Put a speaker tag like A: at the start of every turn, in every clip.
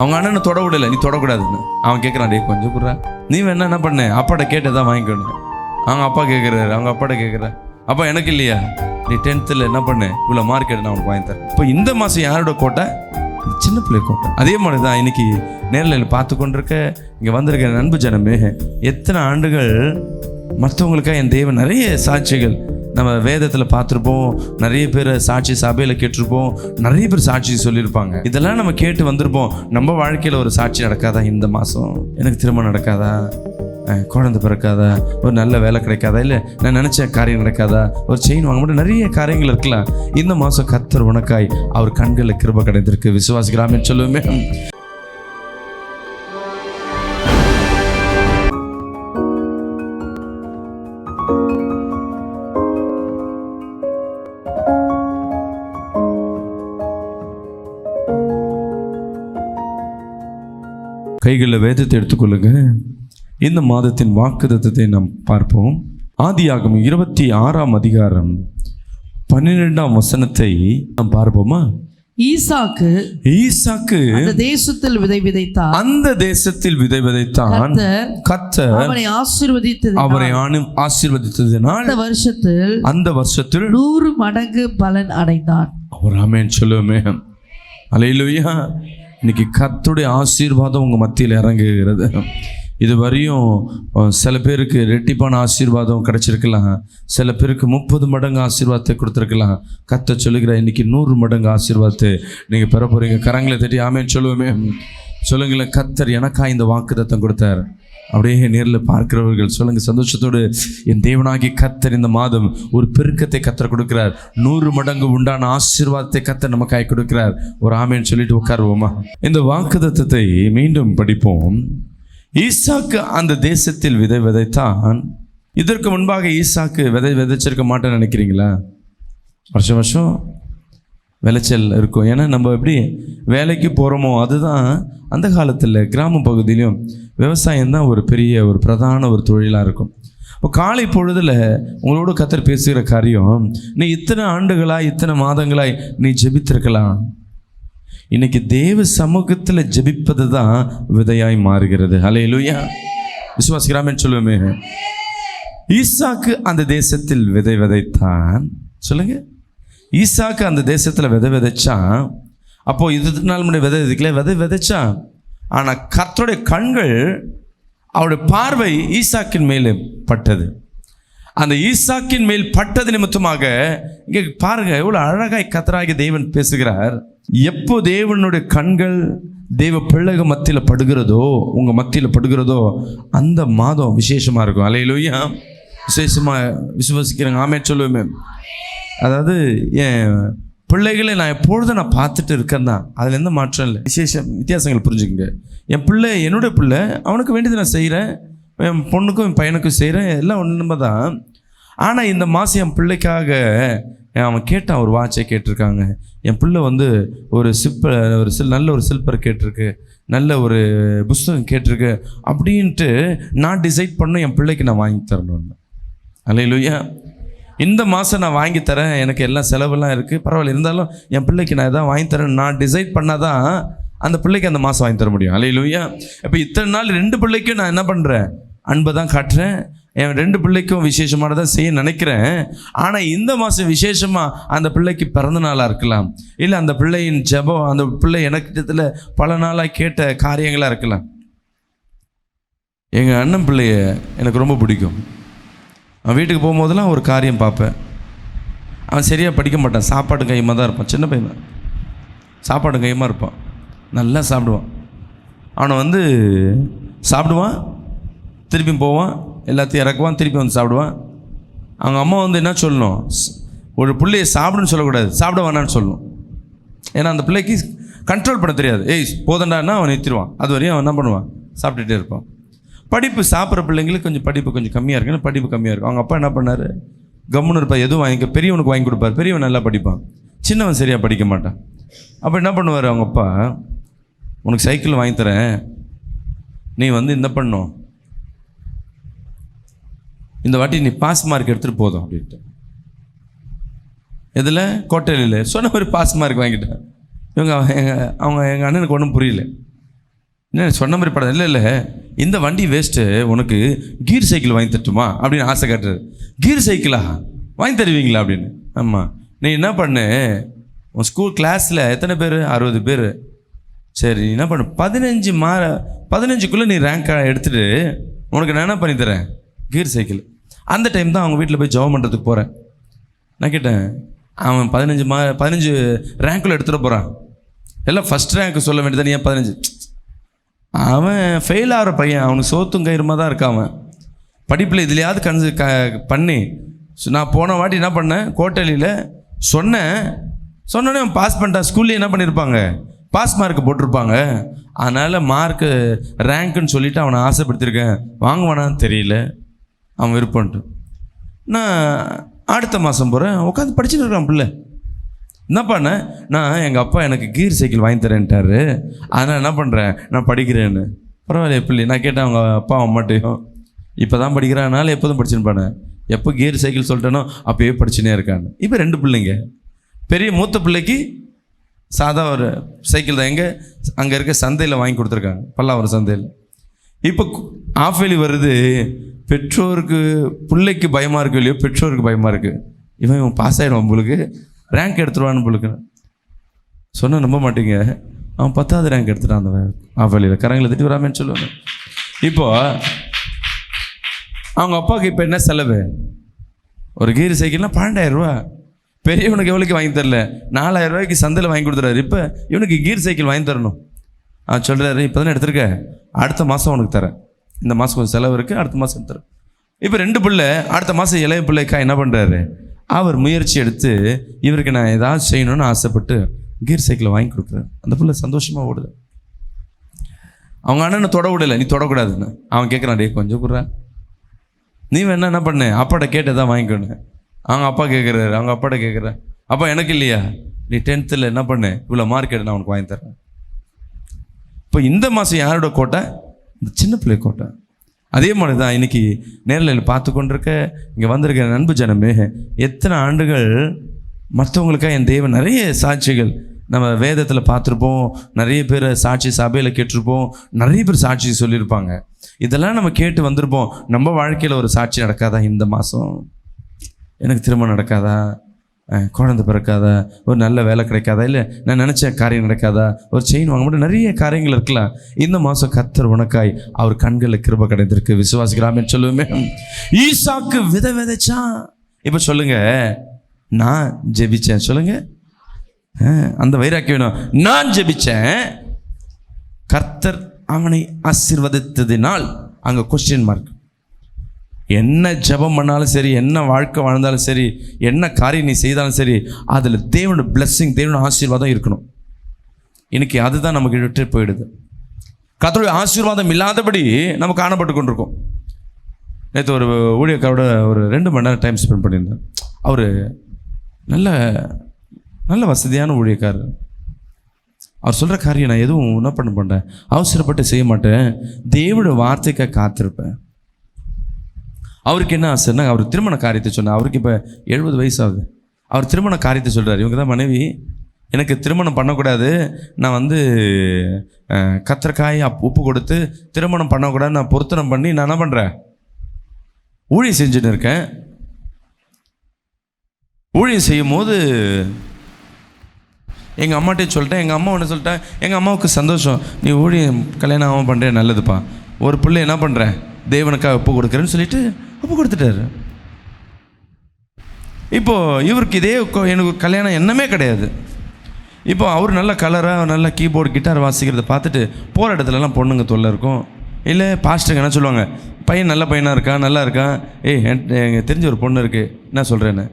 A: அவங்க அண்ணனை தொட விடலை, நீ தொடக்கூடாதுன்னு. அவன் கேட்குறான், டே கொஞ்சம் குடுறா, நீ வேணா என்ன பண்ண, அப்பாட்ட கேட்டதான் வாங்கிக்கணும். அவங்க அப்பா கேட்குறாரு, அவங்க அப்பாட்ட கேட்குறேன், அப்பா எனக்கு இல்லையா, நீ 10th என்ன பண்ணு, இவ்வளோ மார்க் எடுத்து நான் உனக்கு வாங்கி தரேன். இப்போ இந்த மாதம் யாரோட கோட்டை? சின்ன பிள்ளை கோட்டை. அதே மாதிரி தான் இன்னைக்கு நேரில் பார்த்து கொண்டிருக்க இங்கே வந்திருக்க நண்பு ஜனமே, எத்தனை ஆண்டுகள் மற்றவங்களுக்காக என் தேவன் நிறைய சாட்சிகள் நம்ம வேதத்தில் பார்த்துருப்போம். நிறைய பேர் சாட்சி சபையில் கேட்டிருப்போம், நிறைய பேர் சாட்சி சொல்லியிருப்பாங்க. இதெல்லாம் நம்ம கேட்டு வந்திருப்போம். நம்ம வாழ்க்கையில் ஒரு சாட்சி நடக்காதா? இந்த மாதம் எனக்கு திருமணம் நடக்காதா, குழந்தை பிறக்காதா, ஒரு நல்ல வேலை கிடைக்காதா, இல்லை நான் நினச்ச காரியம் நடக்காதா, ஒரு செயின் வாங்க மட்டும் நிறைய காரியங்கள் இருக்கலாம். இந்த மாதம் கர்த்தர் உனக்காய் அவர் கண்களில் கிருபை கிடைத்திருக்கு. விசுவாசிக்கிறாமே சொல்லுவோமே. கைகளில் வேதத்தை எடுத்துக்கொள்ளுங்க. இந்த மாதத்தின் வாக்குத்தத்தத்தை நாம் பார்ப்போம். ஆதியாகமம் 26ஆம் அதிகாரம் 12ஆம் வசனத்தை நாம் பார்ப்போமா? ஈசாக்கு
B: அந்த தேசத்தில் விதை விதைத்தான்.
A: அந்த தேசத்தில் விதை விதைத்தான். கர்த்தர்
B: அவனை
A: ஆசீர்வதித்ததினால் அந்த வருஷத்தில்
B: 100 மடங்கு பலன் அடைந்தான்.
A: அவர் ஆமென் சொல்லுவோமே. அல்லேலூயா. இன்னைக்கு கர்த்தருடைய ஆசீர்வாதம் உங்கள் மத்தியில் இறங்குகிறது. இதுவரையும் சில பேருக்கு ரெட்டிப்பான ஆசீர்வாதம் கிடைச்சிருக்கலாம், சில பேருக்கு 30 மடங்கு ஆசீர்வாதத்தை கொடுத்துருக்கலாம். கர்த்தர் சொல்லுகிற இன்னைக்கு 100 மடங்கு ஆசீர்வாதத்தை நீங்கள் பெற போகிறீங்க. கரங்களை தட்டி ஆமென் சொல்லுவோமே. சொல்லுங்களேன், கர்த்தர் எனக்கா இந்த வாக்குத்தத்தம் கொடுத்தார். அப்படியே நேரில் பார்க்கிறவர்கள் சொல்லுங்கள் சந்தோஷத்தோடு, என் தேவனாகி கர்த்தர் இந்த மாதம் ஒரு பெருக்கத்தை கர்த்தர் கொடுக்கிறார். 100 மடங்கு உண்டான ஆசீர்வாதத்தை கர்த்தர் நமக்காய் கொடுக்கிறார். ஒரு ஆமென் சொல்லிட்டு உட்காருவோமா? இந்த வாக்குத்தத்தத்தை மீண்டும் படிப்போம். ஈசாக்கு அந்த தேசத்தில் விதை விதைத்தான். இதற்கு முன்பாக ஈசாக்கு விதை விதைச்சிருக்க மாட்டேன்னு நினைக்கிறீங்களா? வருஷம் வருஷம் விளைச்சல் இருக்கும். ஏன்னா நம்ம எப்படி வேலைக்கு போகிறோமோ அதுதான் அந்த காலத்தில் கிராம பகுதியிலையும் விவசாயம் தான் ஒரு பெரிய ஒரு பிரதான ஒரு தொழிலாக இருக்கும். இப்போ காலை பொழுதில் உங்களோட கர்த்தர் பேசுகிற காரியம், நீ இத்தனை ஆண்டுகளாய் இத்தனை மாதங்களாய் நீ ஜெபித்திருக்கலாம். இன்னைக்கு தேவ சமூகத்தில் ஜெபிப்பது தான் விதையாய் மாறுகிறது. அல்லேலூயா. விசுவாசிக்கிறாமேன்னு சொல்லுவோமே. ஈசாக்கு அந்த தேசத்தில் விதை விதைத்தான். சொல்லுங்க, ஈசாக்கு அந்த தேசத்தில் விதை விதைச்சான். அப்போது இது நாள் முன்னாடி விதை விதைச்சான். ஆனால் கர்த்தருடைய கண்கள் அவருடைய பார்வை ஈசாக்கின் மேலே பட்டது. அந்த ஈசாக்கின் மேல் பட்டது நிமித்தமாக இங்கே பாருங்க எவ்வளோ அழகாய் கர்த்தராகிய தேவன் பேசுகிறார். எப்போ தேவனுடைய கண்கள் தேவ பிள்ளைக மத்தியில் படுகிறதோ, உங்கள் மத்தியில் படுகிறதோ, அந்த மாதம் விசேஷமாக இருக்கும். அல்லேலூயா. விசேஷமாக விசுவாசிக்கிறேங்க. ஆமென் சொல்லுவேமே. அதாவது என் பிள்ளைகளை நான் எப்பொழுதும் நான் பார்த்துட்டு இருக்கேன் தான், அதில் எந்த மாற்றம் இல்லை. வித்தியாசங்கள் புரிஞ்சுக்கங்க. என் பிள்ளை என்னுடைய பிள்ளை, அவனுக்கு வேண்டியது நான் செய்கிறேன், என் பொண்ணுக்கும் என் பையனுக்கும் செய்கிறேன், எல்லாம் ஒன்று தான். ஆனால் இந்த மாதம் என் பிள்ளைக்காக அவன் கேட்டான், ஒரு வாட்சை கேட்டிருக்காங்க. என் பிள்ளை ஒரு நல்ல ஒரு சில்பர் கேட்டிருக்கு, நல்ல ஒரு புஸ்தகம் கேட்டிருக்கு அப்படின்ட்டு நான் டிசைட் பண்ண என் பிள்ளைக்கு நான் வாங்கி தரணும்னு. அல்லேலூயா. இந்த மாதம் நான் வாங்கி தரேன், எனக்கு எல்லாம் செலவெல்லாம் இருக்குது, பரவாயில்ல, இருந்தாலும் என் பிள்ளைக்கு நான் எதாவது வாங்கி தரேன் நான் டிசைட் பண்ணால் தான் அந்த பிள்ளைக்கு அந்த மாதம் வாங்கி தர முடியும். அல்லேலூயா. இப்போ இத்தனை நாள் 2 பிள்ளைக்கும் நான் என்ன பண்ணுறேன், அன்பை தான் காட்டுறேன், என் 2 பிள்ளைக்கும் விசேஷமானதான் செய்ய நினைக்கிறேன். ஆனால் இந்த மாதம் விசேஷமாக அந்த பிள்ளைக்கு பிறந்த நாளாக இருக்கலாம், இல்லை அந்த பிள்ளையின் ஜெபம், அந்த பிள்ளை எனக்கிட்டத்தில் பல நாளாக கேட்ட காரியங்களாக இருக்கலாம். எங்கள் அண்ணன் பிள்ளைய எனக்கு ரொம்ப பிடிக்கும். அவன் வீட்டுக்கு போகும்போதெல்லாம் ஒரு காரியம் பார்ப்பேன். அவன் சரியாக படிக்க மாட்டான், சாப்பாடு கையமாக தான் இருப்பான். சின்ன பையன் தான், சாப்பாடு கையமாக இருப்பான், நல்லா சாப்பிடுவான். அவனை சாப்பிடுவான், திருப்பி போவான், எல்லாத்தையும் இறக்குவான், திருப்பி சாப்பிடுவான். அவங்க அம்மா என்ன சொல்லணும், ஒரு பிள்ளையை சாப்பிடுன்னு சொல்லக்கூடாது, சாப்பிட வேணான்னு சொல்லணும். ஏன்னா அந்த பிள்ளைக்கு கண்ட்ரோல் பண்ண தெரியாது. போதண்டான்னா அவன் நிறுத்திடுவான். அது வரையும் அவன் என்ன பண்ணுவான், சாப்பிட்டுட்டே இருப்பான். படிப்பு சாப்பிட்ற பிள்ளைங்களுக்கு கொஞ்சம் படிப்பு கொஞ்சம் கம்மியாக இருக்குன்னு படிப்பு கம்மியாக இருக்கும். அவங்க அப்பா என்ன பண்ணார், கம்முன்னு இருப்பார், எதுவும் வாங்கி பெரியவனுக்கு வாங்கி கொடுப்பார். பெரியவன் நல்லா படிப்பான், சின்னவன் சரியாக படிக்க மாட்டான். அப்போ என்ன பண்ணுவார் அவங்க அப்பா, உனக்கு சைக்கிள் வாங்கி தரேன், நீ என்ன பண்ணும், இந்த வாட்டி நீ பாஸ் மார்க் எடுத்துகிட்டு போதும் அப்படின்ட்டு. இதில் கோட்டையில் சொன்ன மாதிரி பாஸ் மார்க் வாங்கிட்டேன். எங்கள் அண்ணனுக்கு ஒன்றும் புரியல. என்ன சொன்ன மாதிரி படம் இல்லை இந்த வண்டி வேஸ்ட்டு, உனக்கு கீர் சைக்கிள் வாங்கி தட்டுமா அப்படின்னு ஆசை காட்டுறாரு. கீர் சைக்கிளா வாங்கி தருவீங்களா அப்படின்னு. ஆமாம். நீ என்ன பண்ணு, உன் ஸ்கூல் கிளாஸில் எத்தனை பேர்? 60 பேர். சரி, நீ என்ன பண்ணு, 15க்குள்ளே நீ ரேங்க் எடுத்துகிட்டு உனக்கு நான் என்ன பண்ணி தரேன், கீர் சைக்கிள். அந்த டைம் தான் அவங்க வீட்டில் போய் ஜெபம் பண்ணுறதுக்கு போகிறேன். நான் கேட்டேன், அவன் 15 ரேங்க்குள்ளே எடுத்துகிட்டு போகிறான். எல்லாம் ஃபஸ்ட் ரேங்க்கு சொல்ல வேண்டியது, நீ ஏன் 15? அவன் ஃபெயில் ஆகிற பையன், அவனுக்கு சோத்தும் கயிறுமா தான் இருக்கான். அவன் படிப்பில் இதுலையாவது பண்ணி நான் போன வாட்டி என்ன பண்ணேன், கோட்டலியில் சொன்னோன்னே அவன் பாஸ் பண்ணிட்டான். ஸ்கூல்லேயே என்ன பண்ணியிருப்பாங்க, பாஸ் மார்க்கு போட்டிருப்பாங்க. அதனால் மார்க்கு ரேங்க்குன்னு சொல்லிவிட்டு அவனை ஆசைப்படுத்தியிருக்கேன். வாங்குவானான்னு தெரியல, அவன் விருப்பம்ட்டு. நான் அடுத்த மாதம் போகிறேன், உட்காந்து படிச்சுட்டு இருக்கான் பிள்ளை. என்ன பண்ணேன், நான் எங்கள் அப்பா எனக்கு கீர் சைக்கிள் வாங்கி தரேன்ட்டாரு, அதனால் என்ன பண்ணுறேன், நான் படிக்கிறேன்னு. பரவாயில்ல பிள்ளை. நான் கேட்டேன் அவங்க அப்பா அம்மாட்டையும், இப்போ தான் படிக்கிறானால எப்போதும் படிச்சுன்னு எப்போ கீர் சைக்கிள் சொல்லிட்டேனோ அப்போயே படிச்சுனே இருக்காங்க. இப்போ 2 பிள்ளைங்க. பெரிய மூத்த பிள்ளைக்கு சாதா ஒரு சைக்கிள் தான், எங்கே அங்கே இருக்க சந்தையில் வாங்கி கொடுத்துருக்காங்க, பல்லாவரம் சந்தையில். இப்போ ஆஃப் வேலி வருது. பெற்றோருக்கு பிள்ளைக்கு பயமாக இருக்கு இல்லையோ, பெற்றோருக்கு பயமாக இருக்குது. இவன் பாஸ் ஆகிடுவான், உங்களுக்கு ரேங்க் எடுத்துருவான்னு உங்களுக்கு சொன்ன நம்ப மாட்டீங்க. அவன் 10வது ரேங்க் எடுத்துட்டான் அந்த ஆஃப் வேலியில். கரங்களை திட்டு வராமேன்னு சொல்லுவாங்க. இப்போது அவங்க அப்பாவுக்கு இப்போ என்ன செலவு, ஒரு கீர் சைக்கிள்னால் 12,000 ரூபா. பெரியவனுக்கு எவ்வளோக்கு வாங்கி தரல, 4,000 ரூபாய்க்கு சந்தையில் வாங்கி கொடுத்துறாரு. இப்போ இவனுக்கு கீர் சைக்கிள் வாங்கி தரணும். அவன் சொல்கிறாரு, இப்போ தானே எடுத்திருக்க, அடுத்த மாதம் உனக்கு தரேன், இந்த மாதம் கொஞ்சம் செலவு இருக்குது, அடுத்த மாதம் எடுத்துறேன். இப்போ 2 பிள்ளை, அடுத்த மாதம் இளைய பிள்ளைக்கா என்ன பண்ணுறாரு, அவர் முயற்சி எடுத்து இவருக்கு நான் ஏதாவது செய்யணும்னு ஆசைப்பட்டு கீர் சைக்கிளை வாங்கி கொடுக்குறாரு. அந்த பிள்ளை சந்தோஷமாக ஓடுது. அவங்க அண்ணனை தொட விடலை, நீ தொடக்கூடாதுன்னு. அவன் கேட்குறான், டே கொஞ்சம் கொடுறா, நீ வேணா என்ன பண்ணு, அப்பாட்ட கேட்டதான் வாங்கிக்கணும். அவங்க அப்பா கேட்குறாரு, அவங்க அப்பாட்ட கேட்குறேன், அப்பா எனக்கு இல்லையா, நீ 10th என்ன பண்ணு, இவ்வளோ மார்க் எடு, நான் உனக்கு வாங்கி தரேன். இப்போ இந்த மாதம் யாரோட கோட்டை, இந்த சின்ன பிள்ளை கோட்டை. அதே மாதிரி தான் இன்றைக்கி நேரில் பார்த்து கொண்டிருக்க இங்கே வந்திருக்க நண்பு ஜனமே, எத்தனை ஆண்டுகள் மற்றவங்களுக்காக என் தேவன் நிறைய சாட்சிகள் நம்ம வேதத்தில் பார்த்துருப்போம். நிறைய பேர் சாட்சி சபையில் கேட்டிருப்போம், நிறைய பேர் சாட்சி சொல்லியிருப்பாங்க. இதெல்லாம் நம்ம கேட்டு வந்திருப்போம். நம்ம வாழ்க்கையில் ஒரு சாட்சி நடக்காதா, இந்த மாதம் எனக்கு திருமணம் நடக்காதா, குழந்தை பிறக்காதா, ஒரு நல்ல வேலை கிடைக்காதா, இல்லை நான் நினச்ச காரியம் நடக்காதா, ஒரு செயின் வாங்க மட்டும் நிறைய காரியங்கள் இருக்கலாம். இந்த மாதம் கர்த்தர் உனக்காய் அவர் கண்களில் கிருபை கிடைத்திருக்கு. விசுவாசிக்கலாமே சொல்லுவோமே. ஈசாக்கு விதைச்சான். இப்போ சொல்லுங்க, நான் ஜெபிச்சேன். சொல்லுங்க, அந்த வைராக்கியம் வேணும். நான் ஜெபிச்சேன், கர்த்தர் அவனை ஆசீர்வதித்ததினால். அங்கே கொஸ்டின் மார்க். என்ன ஜெபம் பண்ணாலும் சரி, என்ன வாழ்க்கை வாழ்ந்தாலும் சரி, என்ன காரியம் நீ செய்தாலும் சரி, அதில் தேவனோட பிளெஸ்ஸிங், தேவனோட ஆசீர்வாதம் இருக்கணும். இன்னைக்கு அதுதான் நமக்கு விட்டு போயிடுது. கர்த்தருடைய ஆசீர்வாதம் இல்லாதபடி நம்ம காணப்பட்டு கொண்டிருக்கோம். நேற்று ஒரு ஊழியக்காரோட ஒரு 2 மணி நேரம் டைம் ஸ்பெண்ட் பண்ணியிருந்தேன். அவர் நல்ல வசதியான ஊழியக்காரர். அவர் சொல்கிற காரியம் நான் எதுவும் என்ன பண்ண மாட்டேன், அவசரப்பட்டு செய்ய மாட்டேன், தேவனோட வார்த்தைக்காக காத்திருப்பேன். அவருக்கு என்ன ஆசைன்னா, அவர் திருமண காரியத்தை சொன்னார். அவருக்கு இப்போ 70 வயசு ஆகுது. அவர் திருமண காரியத்தை சொல்கிறார். இவங்க தான் மனைவி, எனக்கு திருமணம் பண்ணக்கூடாது, நான் கத்திரிக்காய் உப்பு கொடுத்து திருமணம் பண்ணக்கூடாது, நான் பொருத்தனம் பண்ணி நான் என்ன பண்ணுறேன், ஊழியம் செஞ்சுட்டு இருக்கேன். ஊழியம் செய்யும் போது எங்கள் அம்மாட்டே சொல்லிட்டேன். எங்கள் அம்மா ஒன்று சொல்லிட்டேன். எங்கள் அம்மாவுக்கு சந்தோஷம், நீ ஊழியம் கல்யாணம் ஆகாமல் பண்ணுறேன், நல்லதுப்பா. ஒரு பிள்ளை என்ன பண்ணுறேன், தேவனுக்காக ஒப்பு கொடுக்குறேன்னு சொல்லிட்டு ஒப்பு கொடுத்துட்டாரு. இப்போது இவருக்கு எனக்கு கல்யாணம் எண்ணமே கிடையாது. இப்போ அவர் நல்ல கலராக நல்ல கீபோர்டு கிட்டார் வாசிக்கிறத பார்த்துட்டு போகிற இடத்துலலாம் பொண்ணுங்க தொல்லை இருக்கும். இல்லை பாஸ்டருங்க என்ன சொல்லுவாங்க, பையன் நல்ல பையனாக இருக்கான், நல்லா இருக்கான், எனக்கு தெரிஞ்ச ஒரு பொண்ணு இருக்குது, என்ன சொல்கிறேன்னு.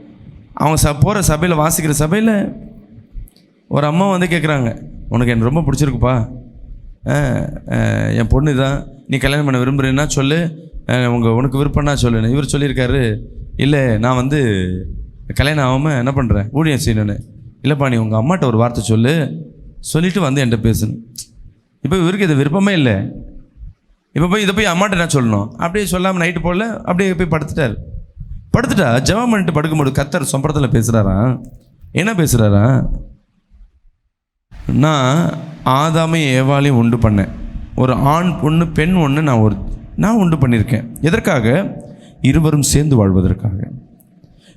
A: அவங்க போகிற சபையில், வாசிக்கிற சபையில் ஒரு அம்மா கேட்குறாங்க, உனக்கு எனக்கு ரொம்ப பிடிச்சிருக்குப்பா, என் பொண்ணு தான், நீ கல்யாணம் பண்ண விரும்புகிறேன்னா சொல்லு, உனக்கு விருப்பம்னா சொல்லுன்னு. இவர் சொல்லியிருக்காரு, இல்லை நான் கல்யாணம் ஆகாமல் என்ன பண்ணுறேன், ஊழியம் செய்யணுன்னு. இல்லைப்பா, நீ உங்கள் அம்மாட்ட ஒரு வார்த்தை சொல்லிவிட்டு என்கிட்ட பேசணும். இப்போ இவருக்கு இது விருப்பமே இல்லை. இப்போ இதை போய் அம்மாட்ட என்ன சொல்லணும், அப்படியே சொல்லாமல் நைட்டு போடல, அப்படியே போய் படுத்துட்டா ஜெபம் பண்ணிட்டு படுக்கும்போது கர்த்தர் சொம்பரத்தில் பேசுகிறாரா, என்ன பேசுகிறாரா, நான் ஆதாமையும் ஏவாளையும் உண்டு பண்ணேன், ஒரு ஆண் ஒன்று பெண் ஒன்று நான் உண்டு பண்ணியிருக்கேன். எதற்காக? இருவரும் சேர்ந்து வாழ்வதற்காக.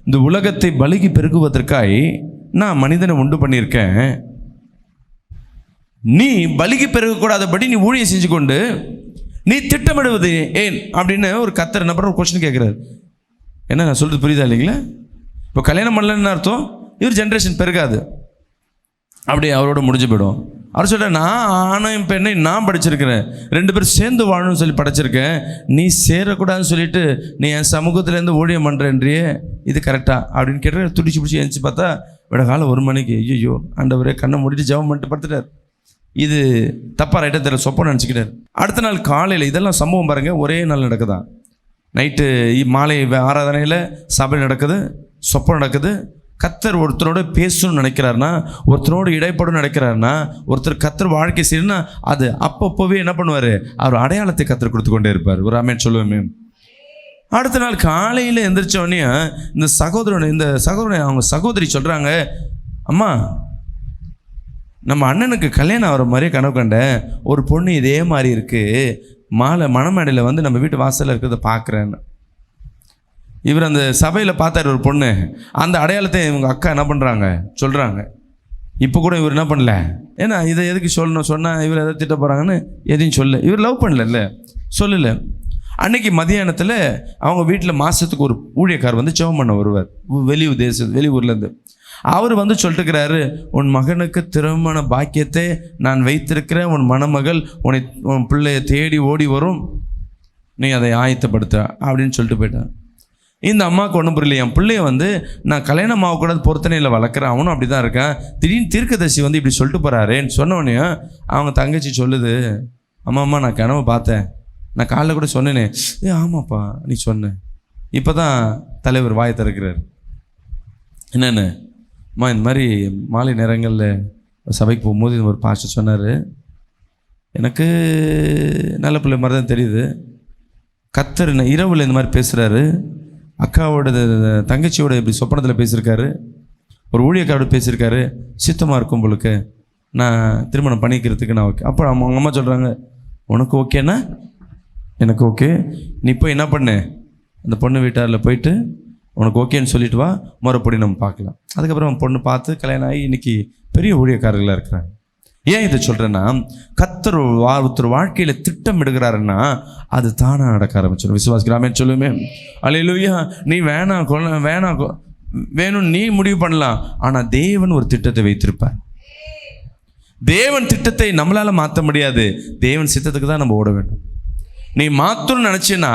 A: இந்த உலகத்தை பலுகி பெருகுவதற்காய் நான் மனிதனை உண்டு பண்ணியிருக்கேன். நீ பலுகி பெருகக்கூடாதபடி நீ ஊழியம் செஞ்சு கொண்டு நீ திட்டமிடுவது ஏன் அப்படின்னு ஒரு கர்த்தர் நபர் ஒரு கொஸ்டின் கேட்குறாரு. என்ன நான் சொல்கிறது புரியுதா இல்லைங்களா? இப்போ கல்யாணம் பண்ணலன்னு அர்த்தம் இவர் ஜென்ரேஷன் பெருகாது, அப்படி அவரோட முடிஞ்சு போயிடும். அவர் சொல்கிற, நான் ஆணையும் பெண்ணையும் நான் படிச்சிருக்கிறேன், 2 பேரும் சேர்ந்து வாழணும்னு சொல்லி படைச்சிருக்கேன். நீ சேரக்கூடாதுன்னு சொல்லிட்டு நீ என் சமூகத்துலேருந்து ஊழியம் பண்ணுறேன்றியே, இது கரெக்டாக அப்படின்னு கேட்டு துடிச்சு பிடிச்சி எழுந்துச்சு பார்த்தா விட காலம் 1 மணிக்கு. ஐயோ ஆண்டவரே, கண்ணை மூடிட்டு ஜெபம் பண்ணிட்டு படுத்துட்டார். இது தப்பாக ரைட்டாக தெரியல, சொப்பம் நினச்சிக்கிட்டார். அடுத்த நாள் காலையில் இதெல்லாம் சம்பவம் பாருங்கள், ஒரே நாள் நடக்குதா. நைட்டு மாலை ஆராதனையில் சபை நடக்குது, சொப்பம் நடக்குது. கர்த்தர் ஒருத்தரோட பேசணும்னு நினைக்கிறாருன்னா, ஒருத்தரோடு இடைப்படும் நினைக்கிறாருன்னா, ஒருத்தர் கர்த்தர் வாழ்க்கை செய்யணும்னா அது அப்பப்போவே என்ன பண்ணுவார்? அவர் அடையாளத்தை கர்த்தர் கொடுத்து கொண்டே இருப்பார். ஒரு ஆமென் சொல்லுவேமே. அடுத்த நாள் காலையில் எந்திரிச்சோடனே இந்த சகோதரனை அவங்க சகோதரி சொல்கிறாங்க, அம்மா நம்ம அண்ணனுக்கு கல்யாணம் ஆகிற மாதிரியே கனவு கண்டேன், ஒரு பொண்ணு இதே மாதிரி இருக்குது, மணமேடையில் வந்து நம்ம வீட்டு வாசலில் இருக்கிறத பார்க்குறேன்னு. இவர் அந்த சபையில் பார்த்தார் ஒரு பொண்ணு, அந்த அடையாளத்தை இவங்க அக்கா என்ன பண்ணுறாங்க சொல்கிறாங்க. இப்போ கூட இவர் என்ன பண்ணல, ஏன்னா இதை எதுக்கு சொல்லணும், சொன்னால் இவர் எதை திட்ட போகிறாங்கன்னு எதையும் சொல்ல. இவர் லவ் பண்ணல, சொல்லலை. அன்னைக்கு மதியானத்தில் அவங்க வீட்டில் மாதத்துக்கு ஒரு ஊழியக்கார் வந்து ஜெபம் பண்ண வருவார், வெளியூர்லேருந்து. அவர் வந்து சொல்லிட்டுக்கிறாரு, உன் மகனுக்கு திருமண பாக்கியத்தை நான் வைத்திருக்கிறேன், உன் மணமகள் உன் பிள்ளையை தேடி ஓடி வரும், நீ அதை ஆயத்தப்படுத்த அப்படின்னு சொல்லிட்டு போயிட்டான். இந்த அம்மாவுக்கு ஒன்றும் புரியல, என் பிள்ளைய வந்து நான் கல்யாணம் ஆகக்கூடாது பொறுத்தனையில் வளர்க்குறேன், அவனும் அப்படி தான் இருக்கேன், திடீர்னு தீர்க்கதரிசி வந்து இப்படி சொல்லிட்டு போகிறாரேன்னு சொன்னோடனே அவங்க தங்கச்சி சொல்லுது, அம்மா நான் கனவு பார்த்தேன், நான் காலைல கூட சொன்னேனே. ஆமாப்பா நீ சொன்ன. இப்போ தான் தலைவர் வாயை திறக்கிறார். என்னென்னு அம்மா, இந்த மாதிரி மாலை நேரங்களில் சபைக்கு போகும்போது ஒரு பாஸ்டர் சொன்னார், எனக்கு நல்ல பிள்ளை மாதிரி தான் தெரியுது, கர்த்தர் இரவில் இந்த மாதிரி பேசுகிறாரு, அக்காவோட தங்கச்சியோட இப்படி சொப்பனத்தில் பேசியிருக்காரு, ஒரு ஊழியக்காரோட பேசியிருக்காரு, சித்தமாக இருக்கும் உங்களுக்கு, நான் திருமணம் பண்ணிக்கிறதுக்கு நான் ஓகே. அப்போ அவங்க அம்மா சொல்கிறாங்க, உனக்கு ஓகேண்ணா எனக்கு ஓகே, நீ போய் என்ன பண்ணு, அந்த பொண்ணு வீட்டாரில் போயிட்டு உனக்கு ஓகேன்னு சொல்லிட்டு வா, முறைப்படி நம்ம பார்க்கலாம். அதுக்கப்புறம் பொண்ணு பார்த்து கல்யாணம் ஆகி இன்றைக்கி பெரிய ஊழியக்காரர்களாக இருக்கிறாங்க. ஏன் இதை சொல்கிறேன்னா, கர்த்தர் ஒருத்தர் வாழ்க்கையில் திட்டமிடுகிறாருன்னா அது தானாக நடக்க ஆரம்பிச்சிடும். விசுவாசிக்கிறாமே சொல்லுமே. அல்லேலூயா. நீ வேணும்னு நீ முடிவு பண்ணலாம், ஆனால் தேவன் ஒரு திட்டத்தை வைத்திருப்பார். தேவன் திட்டத்தை நம்மளால் மாற்ற முடியாது, தேவன் சித்தத்துக்கு தான் நம்ம ஓட வேண்டும். நீ மாற்றணும்னு நினச்சின்னா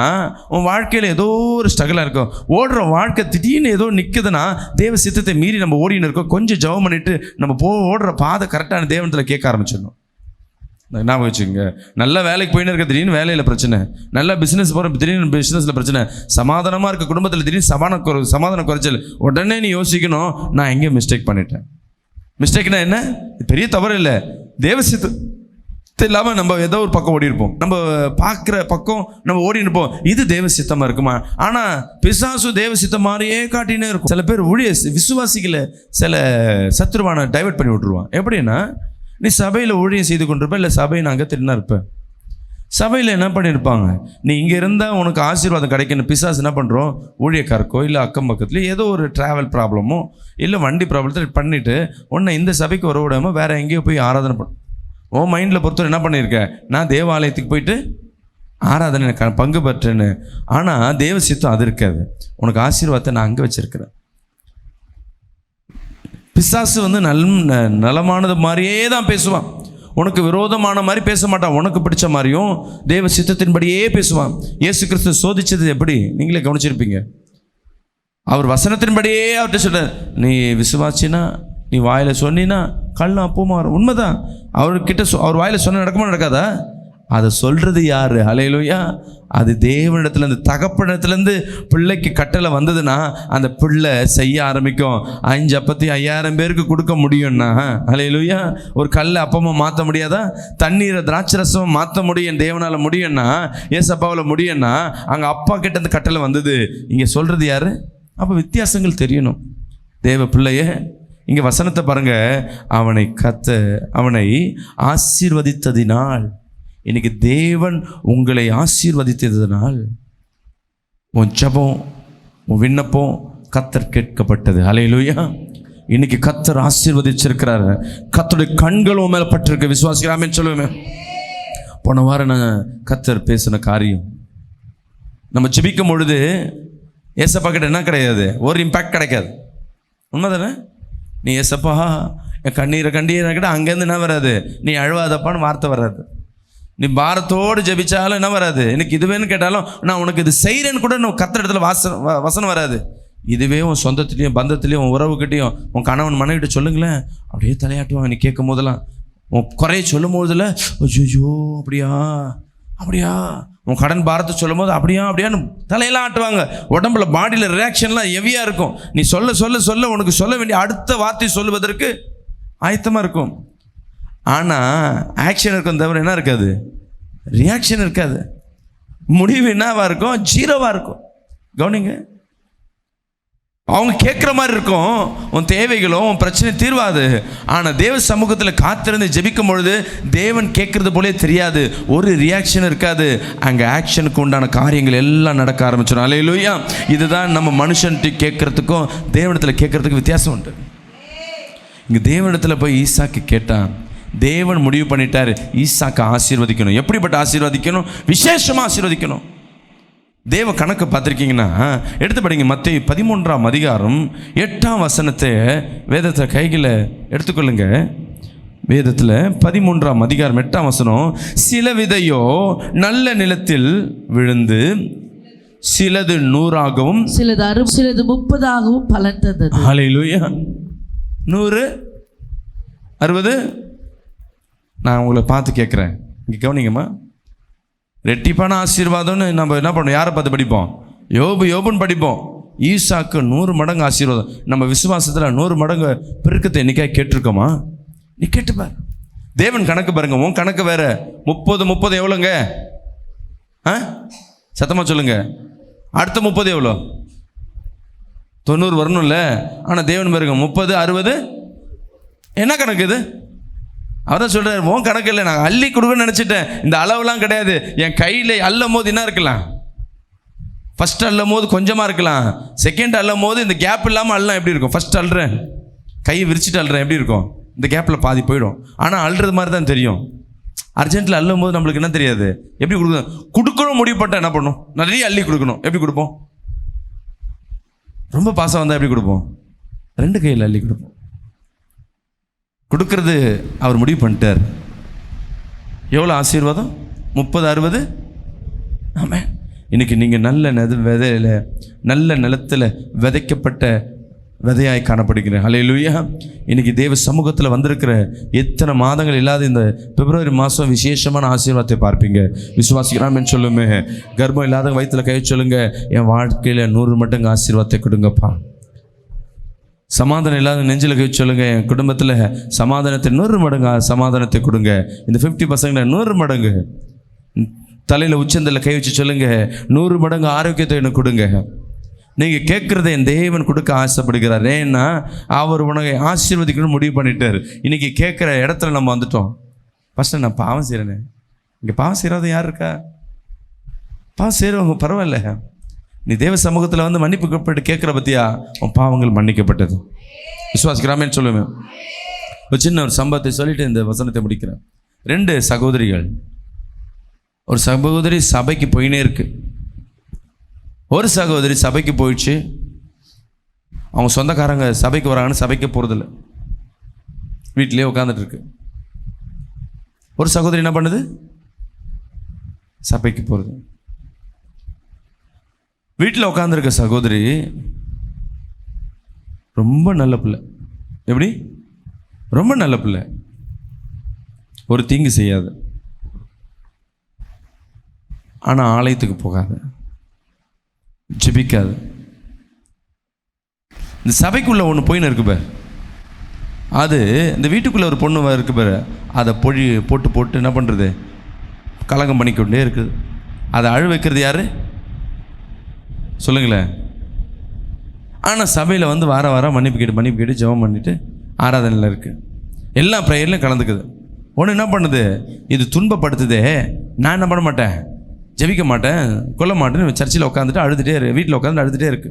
A: உன் வாழ்க்கையில் ஏதோ ஒரு ஸ்ட்ரகிளாக இருக்கும். ஓடுற வாழ்க்கை திடீர்னு ஏதோ நிற்குதுன்னா தேவ சித்தத்தை மீறி நம்ம ஓடின்னு இருக்கோம். கொஞ்சம் ஜெபம் பண்ணிவிட்டு நம்ம ஓடுற பாதை கரெக்டான தேவனத்தில் கேட்க ஆரம்பிச்சிடணும். ஞாபகம் வச்சுக்கோங்க. நல்ல வேலைக்கு போயின்னு இருக்க திடீர்னு வேலையில் பிரச்சனை, நல்லா பிஸ்னஸ் போகிற திடீர்னு பிஸ்னஸில் பிரச்சனை, சமாதானமாக இருக்க குடும்பத்தில் திடீர்னு சமாதான குறைச்சல். உடனே நீ யோசிக்கணும், நான் எங்கேயும் மிஸ்டேக் பண்ணிட்டேன். மிஸ்டேக்னா என்ன? பெரிய தவறு இல்லை, தேவ சித்தம் இல்லாமல் நம்ம ஏதோ ஒரு பக்கம் ஓடி இருப்போம், நம்ம பார்க்குற பக்கம் நம்ம ஓடி இருப்போம். இது தேவ சித்தமாக இருக்குமா? ஆனால் பிசாசு தேவ சித்தம் மாதிரியே காட்டினே இருக்கும். சில பேர் விசுவாசிகளை சில சத்துருவான டைவர்ட் பண்ணி விட்டுருவான். எப்படின்னா, நீ சபையில் ஊழியம் செய்து கொண்டிருப்ப, இல்லை சபையை நாங்கள் திருநா இருப்பேன். சபையில் என்ன பண்ணியிருப்பாங்க, நீ இங்கே இருந்தால் உனக்கு ஆசீர்வாதம் கிடைக்கணும். பிசாசு என்ன பண்ணுறோம், ஊழியக்காரக்கோ இல்லை அக்கம் பக்கத்துலேயே ஏதோ ஒரு ட்ராவல் ப்ராப்ளமோ இல்லை வண்டி ப்ராப்ளத்தை பண்ணிவிட்டு உன்னை இந்த சபைக்கு வர விடாமல் வேறு எங்கேயோ போய் ஆராதனை பண்ண. உன் மைண்டில் பொறுத்தவரை என்ன பண்ணியிருக்கேன், நான் தேவாலயத்துக்கு போயிட்டு ஆராதனை பங்கு பெற்றேன்னு. ஆனால் தேவ சித்தம் அது இருக்காது. உனக்கு ஆசீர்வாதத்தை நான் அங்கே வச்சுருக்கிறேன். பிசாசு வந்து நலமானது மாதிரியே தான் பேசுவான், உனக்கு விரோதமான மாதிரி பேச மாட்டான், உனக்கு பிடிச்ச மாதிரியும் தேவ சித்தத்தின்படியே பேசுவான். இயேசு கிறிஸ்து சோதிச்சது எப்படி நீங்களே கவனிச்சிருப்பீங்க. அவர் வசனத்தின்படியே அவர்கிட்ட சொல்ற, நீ விசுவாசினா, நீ வாயில் சொன்னா கல்லாம் அப்பவும் மாறும். உண்மைதான். அவர் வாயில் சொன்ன நடக்குமா நடக்காதா? அதை சொல்கிறது யார்? ஹல்லேலூயா. அது தேவனிடத்துலேருந்து, தகப்பனிடத்துலேருந்து பிள்ளைக்கு கட்டளை வந்ததுன்னா அந்த பிள்ளை செய்ய ஆரம்பிக்கும். 5 அப்பத்தையும் 5000 பேருக்கு கொடுக்க முடியும்னா, ஹல்லேலூயா. ஒரு கல்லை அப்பமாக மாற்ற முடியாதா? தண்ணீரை திராட்சரசம் மாற்ற முடியும், தேவனால் முடியும்னா, ஏசப்பாவில் முடியும்னா, அங்கே அப்பா கிட்ட அந்த கட்டளை வந்தது. இங்கே சொல்கிறது யார்? அப்போ வித்தியாசங்கள் தெரியணும். தேவ பிள்ளையே, இங்கே வசனத்தை பாருங்க, அவனை ஆசீர்வதித்ததினால் இன்னைக்கு தேவன் உங்களை ஆசீர்வதித்ததினால் உன் ஜெபம், உன் விண்ணப்பம் கர்த்தர் கேட்கப்பட்டது. ஹல்லேலூயா. இன்னைக்கு கர்த்தர் ஆசீர்வதிச்சிருக்கிறாரு. கர்த்தருடைய கண்கள் உன் மேலே பட்டிருக்கு. விசுவாசிக்கிறாமேன்னு சொல்லுவேன். போன வாரம் நான் கர்த்தர் பேசின காரியம், நம்ம ஜெபிக்கும் பொழுது ஏசப்பா கிட்ட என்ன கிடையாது, ஒரு இம்பேக்ட் கிடைக்காது. உண்மை தானே? நீ ஏசப்பா என் கண்ணீரை கிட்ட அங்கேருந்து என்ன வராது, நீ அழுவாதப்பான்னு வார்த்தை வராது. நீ பாரத்தோடு ஜெபிச்சாலும் என்ன வராது, எனக்கு இதுவேன்னு கேட்டாலும் நான் உனக்கு இது செய்கிறேன்னு கூட நான் கர்த்தர் இடத்துல வசனம் வராது. இதுவே உன் சொந்தத்துலேயும் பந்தத்துலேயும் உன் உறவுக்கிட்டையும் உன் கணவன் மனைவிட்ட சொல்லுங்களேன், அப்படியே தலையாட்டுவாங்க. நீ கேட்கும் போதெல்லாம் உன் குறையை சொல்லும் போதில் ஐயோ அப்படியா அப்படியா, உன் கடன் பாரத்தை சொல்லும் போது அப்படியான்னு தலையெல்லாம் ஆட்டுவாங்க. உடம்புல பாடியில் ரியாக்ஷன்லாம் ஹெவியாக இருக்கும். நீ சொல்ல சொல்ல சொல்ல உனக்கு சொல்ல வேண்டிய அடுத்த வார்த்தை சொல்லுவதற்கு ஆயத்தமாக இருக்கும். ஆனால் ஆக்ஷன் இருக்கும் தவிர என்ன இருக்காது, ரியாக்ஷன் இருக்காது. முடிவு என்னவாக இருக்கும், ஜீரோவாக இருக்கும். கவனிங்க, அவங்க கேட்குற மாதிரி இருக்கும், உன் தேவைகளும் உன் பிரச்சனை தீர்வாது. ஆனால் தேவ சமூகத்தில் காத்திருந்து ஜெபிக்கும் பொழுது தேவன் கேட்குறது போலே தெரியாது, ஒரு ரியாக்ஷன் இருக்காது. அங்கே ஆக்ஷனுக்கு உண்டான காரியங்கள் எல்லாம் நடக்க ஆரம்பிச்சிடும். அல்லேலூயா. இதுதான் நம்ம மனுஷன்ட்டு கேட்குறதுக்கும் தேவனிடத்தில் கேட்குறதுக்கும் வித்தியாசம் உண்டு. இங்கே தேவனிடத்தில் போய் ஈசாக்கு கேட்டான். தேவன் முடிவு பண்ணிட்டார், ஈசாக்கு ஆசீர்வதிக்கணும். எப்படிப்பட்ட ஆசீர்வதிக்கணும், விசேஷமாக ஆசீர்வதிக்கணும். தேவ கணக்கு பார்த்துருக்கீங்கன்னா எடுத்து படிங்க. மத்தேயு 13ஆம் அதிகாரம் 8ஆம் வசனத்தை வேதத்தை கையில் எடுத்துக்கொள்ளுங்க. வேதத்தில் 13ஆம் அதிகாரம் 8ஆம் வசனம், சில விதையோ நல்ல நிலத்தில் விழுந்து சிலது 100ஆகவும்
B: சிலது 60 சிலது 30ஆகவும் பலன் தந்தது.
A: ஹல்லேலூயா. 100 60. நான் உங்களை பார்த்து கேட்குறேன், இங்கே கவனிங்கம்மா. ரெட்டிப்பான ஆசீர்வாதம்னு நம்ம என்ன பண்ணுவோம், யாரை பார்த்து படிப்போம், யோபுன்னு படிப்போம். ஈசாக்கு 100 மடங்கு ஆசீர்வாதம். நம்ம விசுவாசத்தில் 100 மடங்கு பெருக்கத்தை என்னைக்கா கேட்டிருக்கோமா? நீ கேட்டுப்பார். தேவன் கணக்கு பாருங்க, உன் கணக்கு வேற. 30 எவ்வளோங்க? சத்தமாக சொல்லுங்க. அடுத்த 30 எவ்வளோ? 90 வரணும்ல. ஆனால் தேவன் பாருங்க 30 60. என்ன கணக்கு இது? அவர்தான் சொல்கிறார், உன் கணக்கு இல்லை, நான் அள்ளி கொடுக்கணும்னு நினச்சிட்டேன். இந்த அளவுலாம் கிடையாது. என் கையில் அள்ளும் போது என்ன இருக்கலாம், ஃபஸ்ட் அள்ளும் போது கொஞ்சமாக இருக்கலாம், செகண்ட் அள்ளும் போது இந்த கேப் இல்லாமல் அள்ளலாம் எப்படி இருக்கும்? ஃபஸ்ட் அள்ளுறேன், கையை விரிச்சிட்டு அள்ளுறேன், எப்படி இருக்கும்? இந்த கேப்பில் பாதி போயிடும். ஆனால் அள்ளுறது மாதிரி தான் தெரியும். அர்ஜென்ட்டில் அள்ளும் போது நம்மளுக்கு என்ன தெரியாது, எப்படி கொடுக்கணும் முடிவு பண்ணிட்டா என்ன பண்ணணும், நிறைய அள்ளி கொடுக்கணும். எப்படி கொடுப்போம்? ரொம்ப பாசம் வந்தால் எப்படி கொடுப்போம்? 2 கையில் அள்ளி கொடுப்போம். கொடுக்கறது அவர் முடிவு பண்ணிட்டார். எவ்வளோ ஆசீர்வாதம்? 30 60. ஆமாம். இன்னைக்கு நீங்கள் நல்ல நிலத்தில் விதைக்கப்பட்ட விதையாய் காணப்படுகிறேன். ஹல்லேலூயா. இன்னைக்கு தேவ சமூகத்தில் வந்திருக்கிற எத்தனை மாதங்கள் இல்லாத இந்த பிப்ரவரி மாதம் விசேஷமான ஆசீர்வாதத்தை பார்ப்பீங்க. விசுவாசிக்கிறான்னு சொல்லுமே. கர்ப்பம் இல்லாத வயிற்றில் கை சொல்லுங்க, என் வாழ்க்கையில் 100 மடங்கு ஆசீர்வாதத்தை கொடுங்கப்பா. சமாதானம் இல்லாத நெஞ்சில் கை சொல்லுங்க, என் குடும்பத்தில் சமாதானத்தை 100 மடங்கு சமாதானத்தை கொடுங்க. இந்த 50% 100 மடங்கு. தலையில் உச்சந்தில் கை வச்சு சொல்லுங்க, 100 மடங்கு ஆரோக்கியத்தை எனக்கு கொடுங்க. நீங்கள் கேட்குறத என் தேவன் கொடுக்க ஆசைப்படுகிறார். ஏன்னா அவர் உனக்கு ஆசீர்வதிக்கணும்னு முடிவு பண்ணிட்டார். இன்றைக்கி கேட்குற இடத்துல நம்ம வந்துட்டோம். ஃபஸ்ட்டு நான் பாவம் செய்கிறேனே. இங்கே பாவம் செய்கிறத யார் இருக்கா? பாவம் செய்கிறவங்க பரவாயில்ல. நீ தேவ சமூகத்தில் வந்து மன்னிப்பு கேட்குற பற்றியா, உன் பாவங்கள் மன்னிக்கப்பட்டது. விசுவாசிக்கிறாமேன்னு சொல்லுவேன். ஒரு சின்ன ஒரு சம்பவத்தை சொல்லிட்டு இந்த வசனத்தை முடிக்கிறேன். 2 சகோதரிகள். ஒரு சகோதரி சபைக்கு போயினே இருக்கு. ஒரு சகோதரி சபைக்கு போயிடுச்சு. அவங்க சொந்தக்காரங்க சபைக்கு வராங்கன்னு சபைக்கு போகிறதில்ல, வீட்டிலே உட்காந்துட்டு இருக்கு. ஒரு சகோதரி என்ன பண்ணுது, சபைக்கு போகிறது. வீட்டில் உட்காந்துருக்க சகோதரி ரொம்ப நல்ல பிள்ளை. எப்படி? ரொம்ப நல்ல பிள்ளை, ஒரு தீங்கு செய்யாது. ஆனால் ஆலயத்துக்கு போகாது, ஜெபிக்காது. இந்த சபைக்குள்ளே ஒன்று போயின்னு இருக்கு பார், அது இந்த வீட்டுக்குள்ளே ஒரு பொண்ணு இருக்கு பார், அதை போட்டு என்ன பண்ணுறது, கலங்கம் பண்ணிக்கொண்டே இருக்குது. அதை அழு வைக்கிறது யார் சொல்லுங்களேன். ஆனால் சபையில் வந்து வார வாரம் மன்னிப்பு கேட்டு ஜெபம் பண்ணிவிட்டு ஆராதனையில் இருக்குது. எல்லா ப்ரேயர்லையும் கலந்துக்குது. ஒன்று என்ன பண்ணுது, இது துன்பப்படுத்துதே, நான் என்ன பண்ண மாட்டேன், ஜெபிக்க மாட்டேன், கொல்ல மாட்டேன்னு சர்ச்சில் உட்காந்துட்டு அழுதுகிட்டே இருக்கு, வீட்டில் உட்காந்து அழுதுகிட்டே இருக்கு.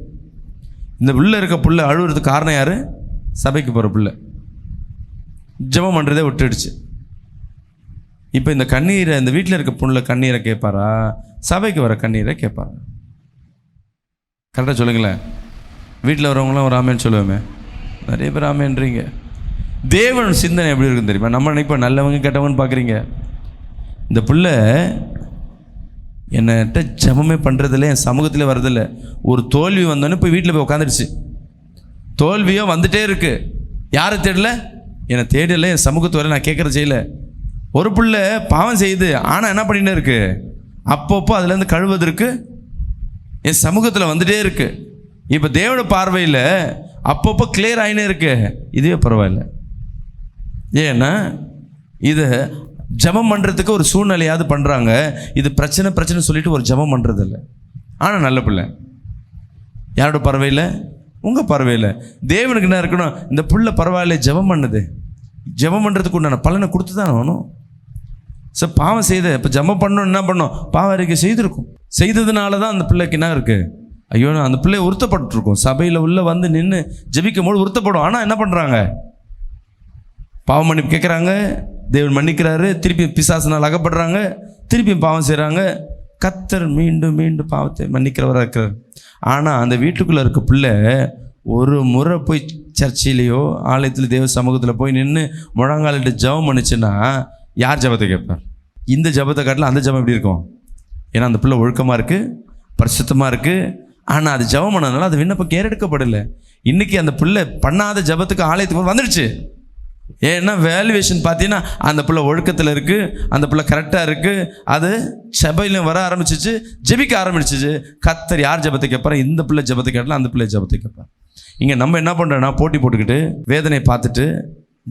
A: இந்த புள்ள இருக்க புள்ள அழுகிறதுக்கு காரணம் யார்? சபைக்கு போகிற புள்ள ஜெபம் பண்ணுறதே விட்டுடுச்சு. இப்போ இந்த கண்ணீரை, இந்த வீட்டில் இருக்க புள்ள கண்ணீரை கேட்பாரா, சபைக்கு வர கண்ணீரை கேட்பாரா? கரெக்டாக சொல்லுங்களேன். வீட்டில் வரவங்களாம் ஒரு ஆமேன்னு சொல்லுவோமே, நிறைய பேர் ஆமேன்றீங்க. தேவன் சிந்தனை எப்படி இருக்குன்னு தெரியுமா? நம்ம நினைப்போம் நல்லவங்க கெட்டவங்கன்னு பார்க்குறீங்க. இந்த பிள்ளை என்னட்ட ஜெபமே பண்ணுறதில்ல, என் சமூகத்தில் வர்றதில்ல. ஒரு தோல்வி வந்தோன்னே போய் வீட்டில் போய் உட்காந்துருச்சு. தோல்வியோ வந்துட்டே இருக்கு. யாரை தேடல? என்னை தேடலை, என் சமூகத்து வர நான் கேட்குற செய்யலை. ஒரு பிள்ளை பாவம் செய்யுது, ஆனால் என்ன பண்ணிட்டே இருக்கு, அப்பப்போ அதுலேருந்து கழுவதற்கு என் சமூகத்தில் வந்துட்டே இருக்கு. இப்போ தேவனோட பார்வையில் அப்பப்போ கிளியர் ஆகினே இருக்கு. இதுவே பரவாயில்ல. ஏன்னா இதை ஜெபம் பண்ணுறதுக்கு ஒரு சூழ்நிலையாவது பண்ணுறாங்க. இது பிரச்சனை சொல்லிட்டு ஒரு ஜெபம் பண்ணுறதில்ல. ஆனால் நல்ல பிள்ளை. யாரோட பார்வையில்? உங்கள் பார்வையில். தேவனுக்கு என்ன இருக்கணும், இந்த பிள்ளை பரவாயில்ல ஜெபம் பண்ணுது, ஜெபம் பண்ணுறதுக்கு உண்டான பலனை கொடுத்து தான் ஆகணும். சார் பாவம் செய்த இப்போ ஜெபம் பண்ணணும், என்ன பண்ணோம், பாவம் அறிக்கை செய்திருக்கும். செய்ததுனால தான் அந்த பிள்ளைக்கு என்ன இருக்குது, ஐயோ அந்த பிள்ளைய உறுத்தப்பட்டுருக்கும். சபையில் உள்ள வந்து நின்று ஜெபிக்கும் போது உறுத்தப்படும். ஆனால் என்ன பண்ணுறாங்க, பாவம் மன்னிப்பு கேட்குறாங்க, தேவன் மன்னிக்கிறாரு, திருப்பி பிசாசினால் அகப்படுறாங்க, திருப்பியும் பாவம் செய்கிறாங்க. கர்த்தர் மீண்டும் மீண்டும் பாவத்தை மன்னிக்கிறவராக இருக்கிறார். ஆனால் அந்த வீட்டுக்குள்ளே இருக்க பிள்ளை ஒரு முறை போய் சர்ச்சிலேயோ ஆலயத்தில் தேவ சமூகத்தில் போய் நின்று முழங்காலிட்டு ஜெபம் பண்ணிச்சுன்னா யார் ஜெபத்தை கேட்பார்? இந்த ஜெபத்தை காட்டில் அந்த ஜெபம் எப்படி இருக்கும்? ஏன்னா அந்த பிள்ளை ஒழுக்கமாக இருக்குது, பரிசுத்தமாக இருக்குது. ஆனால் அது ஜெபம் பண்ணதுனால அது விண்ணப்பம் கேரெடுக்கப்படலை. இன்றைக்கி அந்த பிள்ளை பண்ணாத ஜெபத்துக்கு ஆலயத்துக்கு வந்துடுச்சு. ஏன்னா வேல்யூவேஷன் பார்த்தீங்கன்னா அந்த பிள்ளை ஒழுக்கத்தில் இருக்குது, அந்த பிள்ளை கரெக்டாக இருக்குது, அது சபையிலும் வர ஆரம்பிச்சிச்சு, ஜெபிக்க ஆரம்பிச்சிச்சு. கர்த்தர் யார் ஜெபத்தை கேட்பார்? இந்த பிள்ளை ஜெபத்தை கேட்டால் அந்த பிள்ளை ஜெபத்தை கேட்பார். இங்கே நம்ம என்ன பண்ணுறோன்னா போட்டி போட்டுக்கிட்டு வேதனை பார்த்துட்டு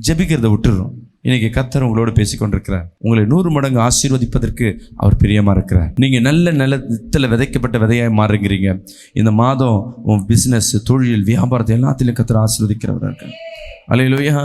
A: ஜெபிக்கிறத விட்டுடுறோம். இன்றைக்கி கர்த்தர் உங்களோடு பேசிக்கொண்டிருக்கிறார். உங்களை 100 மடங்கு ஆசீர்வதிப்பதற்கு அவர் பிரியமாக இருக்கிறார். நீங்கள் நல்ல நிலத்தில் விதைக்கப்பட்ட விதையாக மாறுகிறீங்க. இந்த மாதம் உன் பிஸ்னஸ், தொழில், வியாபாரத்தை எல்லாத்திலையும் கர்த்தர் ஆசீர்வதிக்கிறவராக இருக்கார். அல்லேலூயா.